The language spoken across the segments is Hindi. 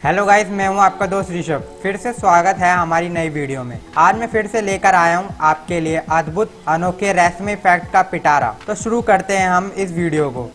हेलो गाइस, मैं हूं आपका दोस्त ऋषभ। फिर से स्वागत है हमारी नई वीडियो में। आज मैं फिर से लेकर आया हूं आपके लिए अद्भुत अनोखे रेशमी फैक्ट का पिटारा। तो शुरू करते हैं हम इस वीडियो को।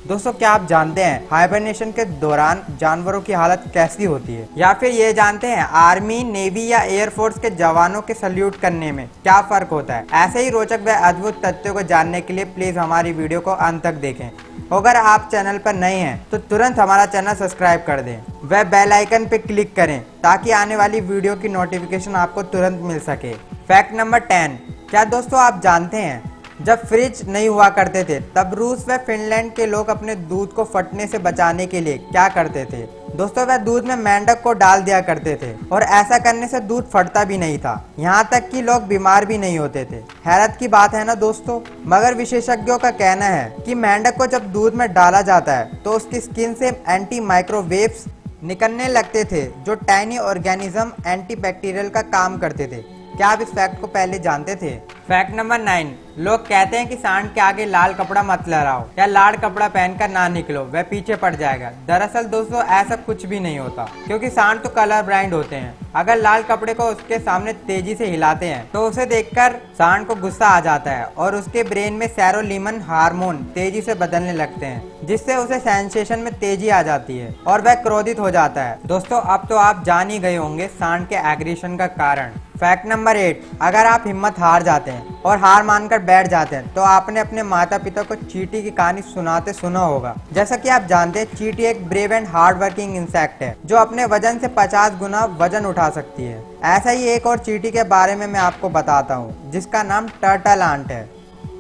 दोस्तों, क्या आप जानते हैं हाइबरनेशन के दौरान जानवरों की हालत कैसी होती है? या फिर ये जानते हैं आर्मी, नेवी या एयरफोर्स के जवानों के सल्यूट करने में क्या फर्क होता है? ऐसे ही रोचक व अद्भुत तथ्यों को जानने के लिए प्लीज हमारी वीडियो को अंत तक देखें। अगर आप चैनल पर नए हैं तो तुरंत हमारा चैनल सब्सक्राइब कर दें व बेल आइकन पे क्लिक करें ताकि आने वाली वीडियो की नोटिफिकेशन आपको तुरंत मिल सके। Fact number 10। क्या दोस्तों आप जानते हैं जब फ्रिज नहीं हुआ करते थे तब रूस व फिनलैंड के लोग अपने दूध को फटने से बचाने के लिए क्या करते थे? दोस्तों, वह दूध में मेंढक को डाल दिया करते थे और ऐसा करने से दूध फटता भी नहीं था। यहाँ तक कि लोग बीमार भी नहीं होते थे। हैरत की बात है ना दोस्तों। मगर विशेषज्ञों का कहना है कि मेंढक को जब दूध में डाला जाता है तो उसकी स्किन से एंटी माइक्रोवेव्स निकलने लगते थे जो टाइनी ऑर्गेनिज्म एंटीबैक्टीरियल का काम करते थे। क्या आप इस फैक्ट को पहले जानते थे? Fact number 9। लोग कहते हैं कि सांड के आगे लाल कपड़ा मत लहराओ या लाल कपड़ा पहनकर ना निकलो, वह पीछे पड़ जाएगा। दरअसल दोस्तों ऐसा कुछ भी नहीं होता, क्योंकि सांड तो कलर ब्लाइंड होते हैं। अगर लाल कपड़े को उसके सामने तेजी से हिलाते हैं तो उसे देखकर सांड को गुस्सा आ जाता है और उसके ब्रेन में सेरोलीमन हार्मोन तेजी से बदलने लगते हैं, जिससे उसे सेंसेशन में तेजी आ जाती है और वह क्रोधित हो जाता है। दोस्तों, अब तो आप जान ही गए होंगे सांड के एग्रेशन का कारण। Fact number 8। अगर आप हिम्मत हार जाते हैं और हार मानकर बैठ जाते हैं तो आपने अपने माता पिता को चींटी की कहानी सुनाते सुना होगा। जैसा कि आप जानते हैं, चींटी एक brave and hard working insect है जो अपने वजन से 50 गुना वजन उठा सकती है। ऐसा ही एक और चींटी के बारे में मैं आपको बताता हूँ जिसका नाम टर्टल आंट है।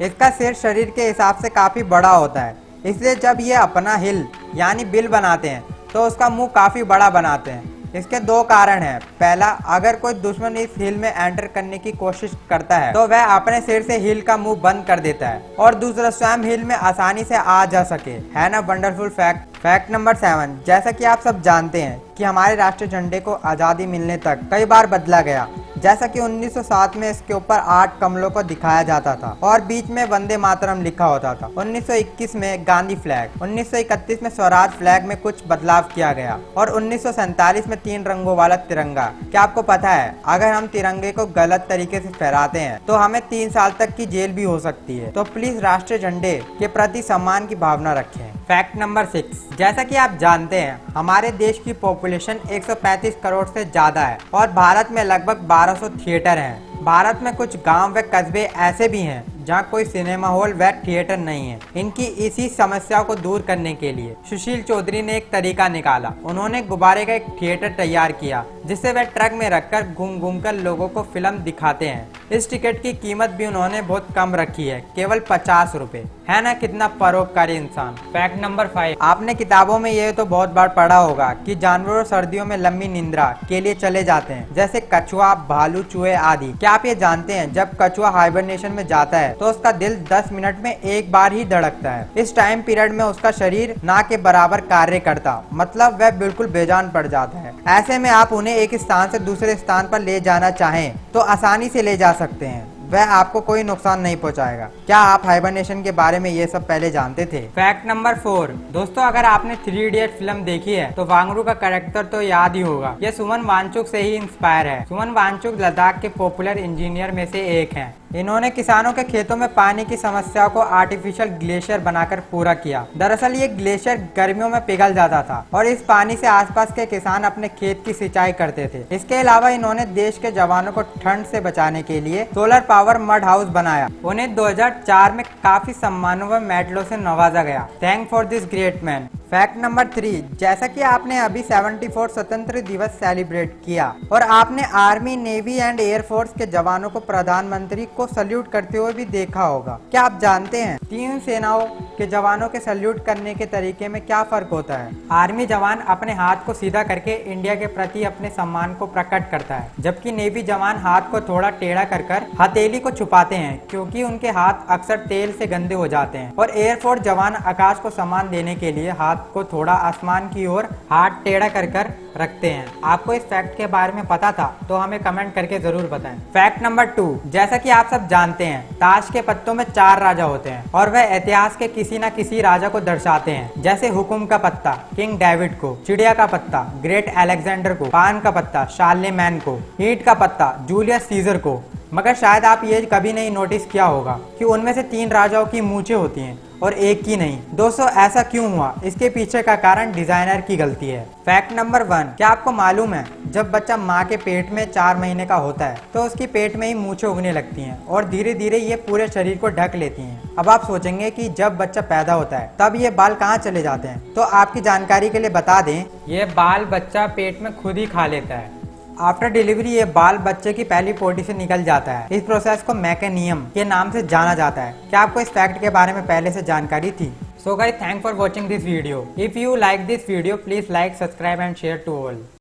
इसका सिर शरीर के हिसाब से काफी बड़ा होता है, इसलिए जब ये अपना हिल यानी बिल बनाते हैं तो उसका मुंह काफी बड़ा बनाते हैं। इसके दो कारण हैं। पहला, अगर कोई दुश्मन इस हिल में एंटर करने की कोशिश करता है तो वह अपने सिर से हिल का मुंह बंद कर देता है, और दूसरा, स्वयं हिल में आसानी से आ जा सके। है ना वंडरफुल फैक्ट। Fact number 7। जैसा कि आप सब जानते हैं कि हमारे राष्ट्रीय झंडे को आज़ादी मिलने तक कई बार बदला गया। जैसा कि 1907 में इसके ऊपर 8 कमलों को दिखाया जाता था और बीच में वंदे मातरम लिखा होता था। 1921 में गांधी फ्लैग, 1931 में स्वराज फ्लैग में कुछ बदलाव किया गया और 1947 में 3 रंगों वाला तिरंगा। क्या आपको पता है, अगर हम तिरंगे को गलत तरीके से फहराते हैं तो हमें 3 साल तक की जेल भी हो सकती है। तो प्लीज राष्ट्रीय झंडे के प्रति सम्मान की भावना रखें। Fact number 6। जैसा कि आप जानते हैं हमारे देश की पॉपुलेशन 135 करोड़ से ज्यादा है और भारत में लगभग 1200 थिएटर हैं। भारत में कुछ गांव व कस्बे ऐसे भी हैं जहां कोई सिनेमा हॉल व थिएटर नहीं है। इनकी इसी समस्या को दूर करने के लिए सुशील चौधरी ने एक तरीका निकाला। उन्होंने गुब्बारे का एक थिएटर तैयार किया जिसे वह ट्रक में रखकर घूम घूम कर लोगों को फिल्म दिखाते हैं। इस टिकट की कीमत भी उन्होंने बहुत कम रखी है, केवल 50 रुपए। है ना कितना परोपकारी इंसान। Fact number 5। आपने किताबों में ये तो बहुत बार पढ़ा होगा कि जानवर सर्दियों में लंबी निंद्रा के लिए चले जाते हैं, जैसे कछुआ, भालू, चूहे आदि। क्या आप ये जानते हैं जब कछुआ हाइबरनेशन में जाता है तो उसका दिल 10 मिनट में एक बार ही धड़कता है। इस टाइम पीरियड में उसका शरीर ना के बराबर कार्य करता, मतलब वह बिल्कुल बेजान पड़ जाता है। ऐसे में आप उन्हें एक स्थान से दूसरे स्थान पर ले जाना चाहें तो आसानी से ले जा सकते हैं, वह आपको कोई नुकसान नहीं पहुंचाएगा। क्या आप हाइबरनेशन के बारे में ये सब पहले जानते थे? Fact number 4। दोस्तों, अगर आपने 3 इडियट फिल्म देखी है तो वांगडू का कैरेक्टर तो याद ही होगा। ये सुमन वांगचुक से ही इंस्पायर है। सुमन वांगचुक लद्दाख के पॉपुलर इंजीनियर में से एक हैं। इन्होंने किसानों के खेतों में पानी की समस्या को आर्टिफिशियल ग्लेशियर बनाकर पूरा किया। दरअसल ये ग्लेशियर गर्मियों में पिघल जाता था और इस पानी से आसपास के किसान अपने खेत की सिंचाई करते थे। इसके अलावा इन्होंने देश के जवानों को ठंड से बचाने के लिए सोलर पावर मड हाउस बनाया। उन्हें 2004 में काफी सम्मानों व मेडलों से नवाजा गया। Thank for this great man. Fact number 3। जैसा कि आपने अभी 74 स्वतंत्र दिवस सेलिब्रेट किया और आपने आर्मी, नेवी एंड एयरफोर्स के जवानों को प्रधानमंत्री को सल्यूट करते हुए भी देखा होगा। क्या आप जानते हैं 3 सेनाओं के जवानों के सल्यूट करने के तरीके में क्या फर्क होता है? आर्मी जवान अपने हाथ को सीधा करके इंडिया के प्रति अपने सम्मान को प्रकट करता है, जबकि नेवी जवान हाथ को थोड़ा टेढ़ा कर हथेली को छुपाते हैं क्योंकि उनके हाथ अक्सर तेल से गंदे हो जाते हैं। और एयरफोर्स जवान आकाश को सम्मान देने के लिए हाथ को थोड़ा आसमान की ओर हाथ टेढ़ा कर रखते हैं। आपको इस फैक्ट के बारे में पता था तो हमें कमेंट करके जरूर बताएं। फैक्ट नंबर 2, जैसा कि आप सब जानते हैं ताश के पत्तों में 4 राजा होते हैं और वह इतिहास के किसी न किसी राजा को दर्शाते हैं, जैसे हुकुम का पत्ता किंग डेविड को, चिड़िया का पत्ता ग्रेट अलेक्जेंडर को, पान का पत्ता शार्लेमेन को, ईंट का पत्ता जूलियस सीजर को। मगर शायद आप ये कभी नहीं नोटिस किया होगा कि उनमें से 3 राजाओं की मूंछें होती हैं और एक की नहीं। दोस्तों ऐसा क्यों हुआ? इसके पीछे का कारण डिजाइनर की गलती है। फैक्ट नंबर 1, क्या आपको मालूम है जब बच्चा माँ के पेट में 4 महीने का होता है तो उसकी पेट में ही मूंछें उगने लगती हैं और धीरे धीरे ये पूरे शरीर को ढक लेती हैं। अब आप सोचेंगे कि जब बच्चा पैदा होता है तब ये बाल कहाँ चले जाते हैं, तो आपकी जानकारी के लिए बता दें ये बाल बच्चा पेट में खुद ही खा लेता है। आफ्टर डिलीवरी ये बाल बच्चे की पहली पोटी से निकल जाता है। इस प्रोसेस को मैकेनियम के नाम से जाना जाता है। क्या आपको इस फैक्ट के बारे में पहले से जानकारी थी? So guys, thanks for watching this video. If you like this video, please like, subscribe and share to all.